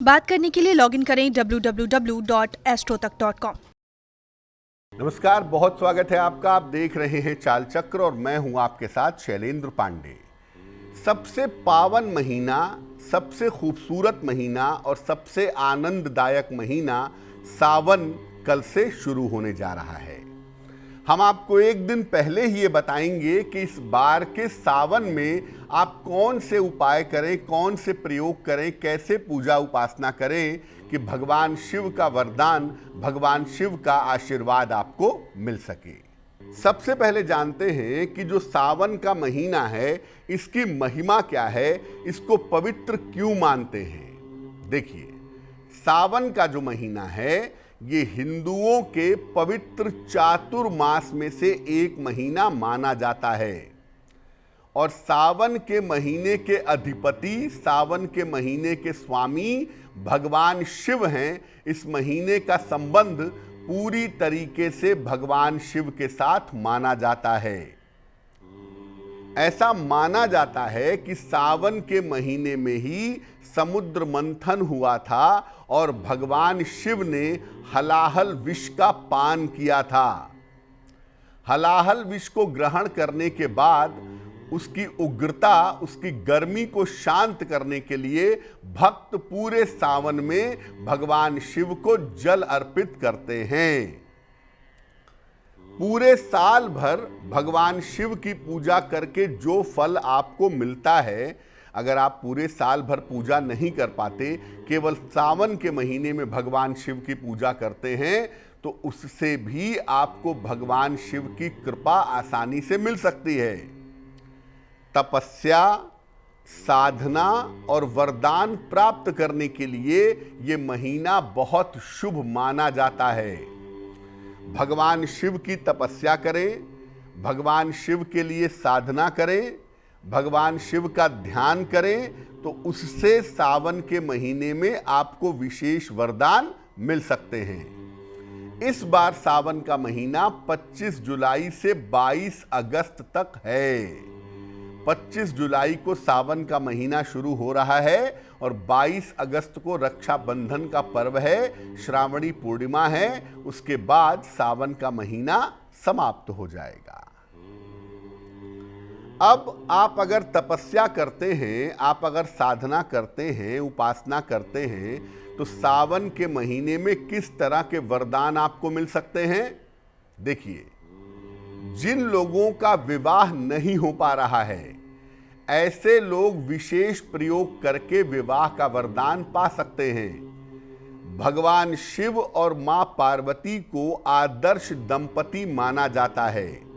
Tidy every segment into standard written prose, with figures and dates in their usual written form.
बात करने के लिए लॉगिन करें www.astrotak.com। नमस्कार, बहुत स्वागत है आपका। आप देख रहे हैं चाल चक्र और मैं हूं आपके साथ शैलेंद्र पांडे। सबसे पावन महीना, सबसे खूबसूरत महीना और सबसे आनंददायक महीना सावन कल से शुरू होने जा रहा है। हम आपको एक दिन पहले ही ये बताएंगे कि इस बार के सावन में आप कौन से उपाय करें, कौन से प्रयोग करें, कैसे पूजा उपासना करें कि भगवान शिव का वरदान, भगवान शिव का आशीर्वाद आपको मिल सके। सबसे पहले जानते हैं कि जो सावन का महीना है, इसकी महिमा क्या है, इसको पवित्र क्यों मानते हैं। देखिए, सावन का जो महीना है ये हिंदुओं के पवित्र चातुर्मास में से एक महीना माना जाता है और सावन के महीने के अधिपति, सावन के महीने के स्वामी भगवान शिव हैं। इस महीने का संबंध पूरी तरीके से भगवान शिव के साथ माना जाता है। ऐसा माना जाता है कि सावन के महीने में ही समुद्र मंथन हुआ था और भगवान शिव ने हलाहल विष का पान किया था। हलाहल विष को ग्रहण करने के बाद उसकी उग्रता, उसकी गर्मी को शांत करने के लिए भक्त पूरे सावन में भगवान शिव को जल अर्पित करते हैं। पूरे साल भर भगवान शिव की पूजा करके जो फल आपको मिलता है, अगर आप पूरे साल भर पूजा नहीं कर पाते, केवल सावन के महीने में भगवान शिव की पूजा करते हैं, तो उससे भी आपको भगवान शिव की कृपा आसानी से मिल सकती है। तपस्या, साधना और वरदान प्राप्त करने के लिए ये महीना बहुत शुभ माना जाता है। भगवान शिव की तपस्या करें, भगवान शिव के लिए साधना करें, भगवान शिव का ध्यान करें, तो उससे सावन के महीने में आपको विशेष वरदान मिल सकते हैं। इस बार सावन का महीना 25 जुलाई से 22 अगस्त तक है। 25 जुलाई को सावन का महीना शुरू हो रहा है और 22 अगस्त को रक्षाबंधन का पर्व है, श्रावणी पूर्णिमा है। उसके बाद सावन का महीना समाप्त हो जाएगा। अब आप अगर तपस्या करते हैं, आप अगर साधना करते हैं, उपासना करते हैं, तो सावन के महीने में किस तरह के वरदान आपको मिल सकते हैं। देखिए, जिन लोगों का विवाह नहीं हो पा रहा है, ऐसे लोग विशेष प्रयोग करके विवाह का वरदान पा सकते हैं। भगवान शिव और मां पार्वती को आदर्श दंपति माना जाता है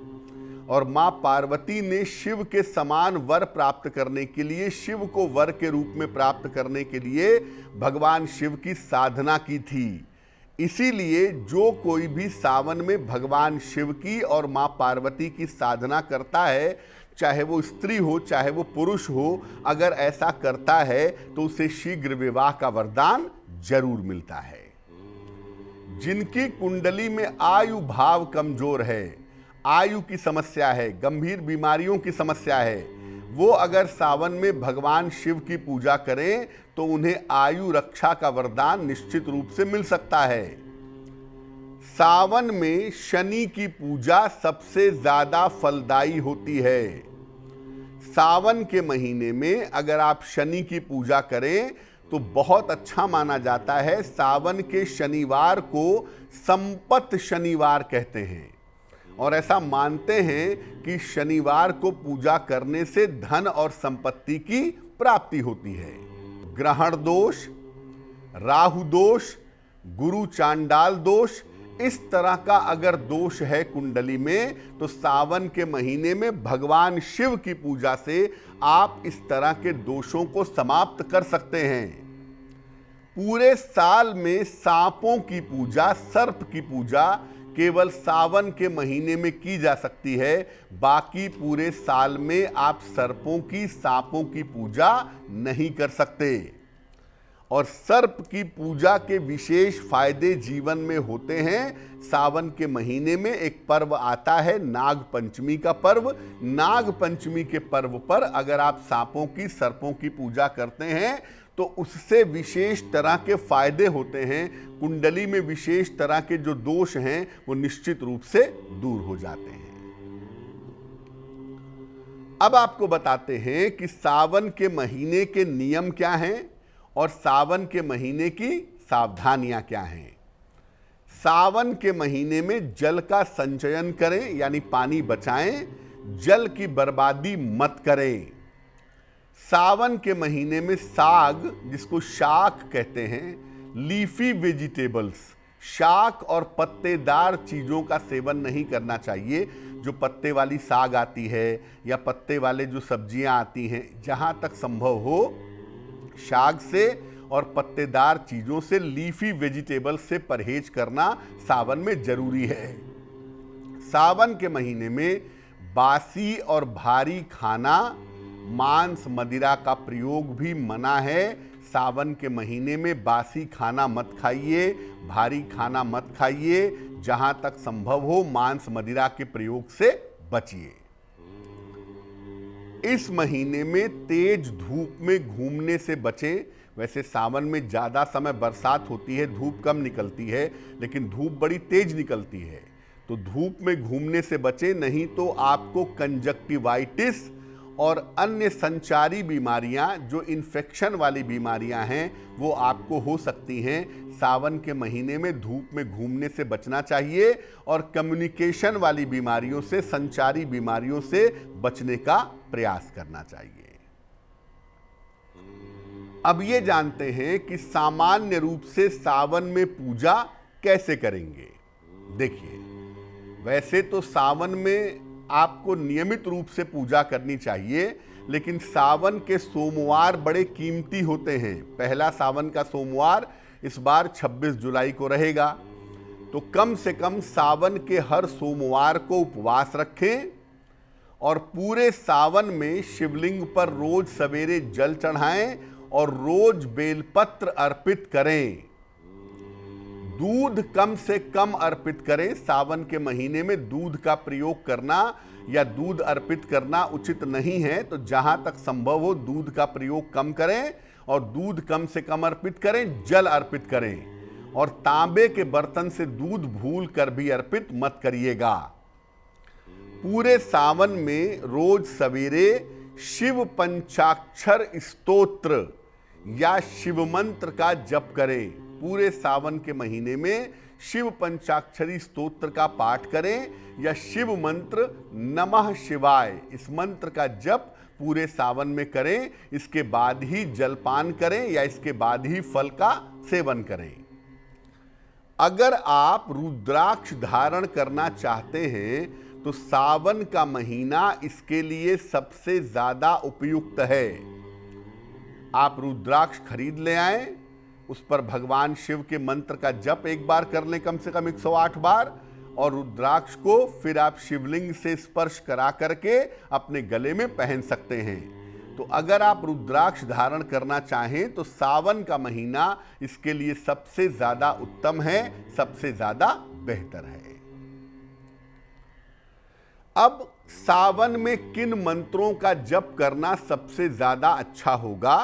और मां पार्वती ने शिव के समान वर प्राप्त करने के लिए, शिव को वर के रूप में प्राप्त करने के लिए भगवान शिव की साधना की थी। इसीलिए जो कोई भी सावन में भगवान शिव की और मां पार्वती की साधना करता है, चाहे वो स्त्री हो चाहे वो पुरुष हो, अगर ऐसा करता है तो उसे शीघ्र विवाह का वरदान जरूर मिलता है। जिनकी कुंडली में आयु भाव कमजोर है, आयु की समस्या है, गंभीर बीमारियों की समस्या है, वो अगर सावन में भगवान शिव की पूजा करें तो उन्हें आयु रक्षा का वरदान निश्चित रूप से मिल सकता है। सावन में शनि की पूजा सबसे ज्यादा फलदायी होती है। सावन के महीने में अगर आप शनि की पूजा करें तो बहुत अच्छा माना जाता है। सावन के शनिवार को संपत शनिवार कहते हैं और ऐसा मानते हैं कि शनिवार को पूजा करने से धन और संपत्ति की प्राप्ति होती है। ग्रहण दोष, राहु दोष, गुरु चांडाल दोष, इस तरह का अगर दोष है कुंडली में, तो सावन के महीने में भगवान शिव की पूजा से आप इस तरह के दोषों को समाप्त कर सकते हैं। पूरे साल में सांपों की पूजा, सर्प की पूजा केवल सावन के महीने में की जा सकती है। बाकी पूरे साल में आप सर्पों की, सांपों की पूजा नहीं कर सकते। और सर्प की पूजा के विशेष फायदे जीवन में होते हैं। सावन के महीने में एक पर्व आता है, नाग पंचमी का पर्व। नाग पंचमी के पर्व पर अगर आप सांपों की, सर्पों की पूजा करते हैं तो उससे विशेष तरह के फायदे होते हैं, कुंडली में विशेष तरह के जो दोष हैं वो निश्चित रूप से दूर हो जाते हैं। अब आपको बताते हैं कि सावन के महीने के नियम क्या हैं और सावन के महीने की सावधानियां क्या हैं। सावन के महीने में जल का संचयन करें, यानी पानी बचाएं, जल की बर्बादी मत करें। सावन के महीने में साग, जिसको शाक कहते हैं, लीफी वेजिटेबल्स, शाक और पत्तेदार चीज़ों का सेवन नहीं करना चाहिए। जो पत्ते वाली साग आती है या पत्ते वाले जो सब्जियां आती हैं, जहां तक संभव हो शाक से और पत्तेदार चीज़ों से, लीफी वेजिटेबल्स से परहेज करना सावन में जरूरी है। सावन के महीने में बासी और भारी खाना, मांस मदिरा का प्रयोग भी मना है। सावन के महीने में बासी खाना मत खाइए, भारी खाना मत खाइए, जहां तक संभव हो मांस मदिरा के प्रयोग से बचिए। इस महीने में तेज धूप में घूमने से बचें। वैसे सावन में ज़्यादा समय बरसात होती है, धूप कम निकलती है, लेकिन धूप बड़ी तेज निकलती है, तो धूप में घूमने से बचें, नहीं तो आपको कंजक्टिवाइटिस और अन्य संचारी बीमारियां, जो इन्फेक्शन वाली बीमारियां हैं, वो आपको हो सकती हैं। सावन के महीने में धूप में घूमने से बचना चाहिए और कम्युनिकेशन वाली बीमारियों से, संचारी बीमारियों से बचने का प्रयास करना चाहिए। अब ये जानते हैं कि सामान्य रूप से सावन में पूजा कैसे करेंगे। देखिए, वैसे तो सावन में आपको नियमित रूप से पूजा करनी चाहिए, लेकिन सावन के सोमवार बड़े कीमती होते हैं। पहला सावन का सोमवार इस बार 26 जुलाई को रहेगा, तो कम से कम सावन के हर सोमवार को उपवास रखें और पूरे सावन में शिवलिंग पर रोज सवेरे जल चढ़ाएं और रोज बेलपत्र अर्पित करें। दूध कम से कम अर्पित करें। सावन के महीने में दूध का प्रयोग करना या दूध अर्पित करना उचित नहीं है, तो जहां तक संभव हो दूध का प्रयोग कम करें और दूध कम से कम अर्पित करें, जल अर्पित करें। और तांबे के बर्तन से दूध भूल कर भी अर्पित मत करिएगा। पूरे सावन में रोज सवेरे शिव पंचाक्षर स्तोत्र या शिव मंत्र का जप करें। पूरे सावन के महीने में शिव पंचाक्षरी स्तोत्र का पाठ करें या शिव मंत्र नमः शिवाय, इस मंत्र का जप पूरे सावन में करें। इसके बाद ही जलपान करें या इसके बाद ही फल का सेवन करें। अगर आप रुद्राक्ष धारण करना चाहते हैं तो सावन का महीना इसके लिए सबसे ज्यादा उपयुक्त है। आप रुद्राक्ष खरीद ले आएं, उस पर भगवान शिव के मंत्र का जप एक बार कर लें, कम से कम 108 बार, और रुद्राक्ष को फिर आप शिवलिंग से स्पर्श करा करके अपने गले में पहन सकते हैं। तो अगर आप रुद्राक्ष धारण करना चाहें तो सावन का महीना इसके लिए सबसे ज्यादा उत्तम है, सबसे ज्यादा बेहतर है। अब सावन में किन मंत्रों का जप करना सबसे ज्यादा अच्छा होगा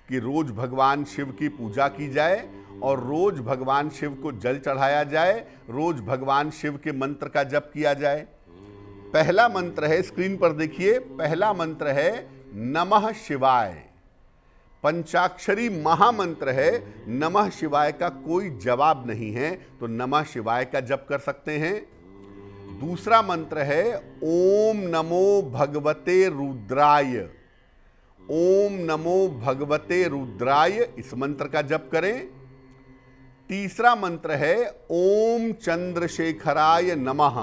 कि रोज भगवान शिव की पूजा की जाए और रोज भगवान शिव को जल चढ़ाया जाए, रोज भगवान शिव के मंत्र का जप किया जाए। पहला मंत्र है, स्क्रीन पर देखिए, पहला मंत्र है नमः शिवाय। पंचाक्षरी महामंत्र है, नमः शिवाय का कोई जवाब नहीं है, तो नमः शिवाय का जप कर सकते हैं। दूसरा मंत्र है ओम नमो भगवते रुद्राय। ओम नमो भगवते रुद्राय, इस मंत्र का जप करें। तीसरा मंत्र है ओम चंद्रशेखराय नमः।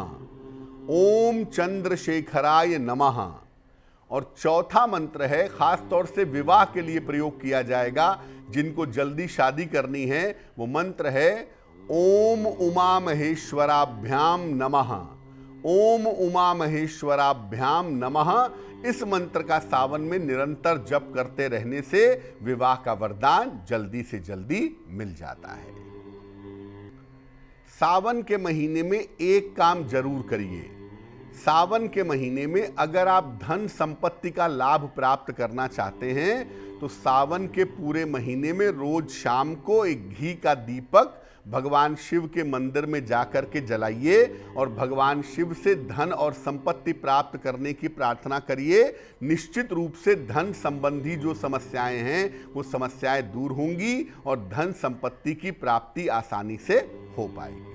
ओम चंद्रशेखराय नमः। और चौथा मंत्र है, खास तौर से विवाह के लिए प्रयोग किया जाएगा, जिनको जल्दी शादी करनी है, वो मंत्र है ओम उमा महेश्वराभ्याम नमः। ओम उमा महेश्वराभ्याम नमः। इस मंत्र का सावन में निरंतर जप करते रहने से विवाह का वरदान जल्दी से जल्दी मिल जाता है। सावन के महीने में एक काम जरूर करिए, सावन के महीने में अगर आप धन संपत्ति का लाभ प्राप्त करना चाहते हैं तो सावन के पूरे महीने में रोज शाम को एक घी का दीपक भगवान शिव के मंदिर में जाकर के जलाइए और भगवान शिव से धन और संपत्ति प्राप्त करने की प्रार्थना करिए। निश्चित रूप से धन संबंधी जो समस्याएं हैं वो समस्याएं दूर होंगी और धन संपत्ति की प्राप्ति आसानी से हो पाएगी।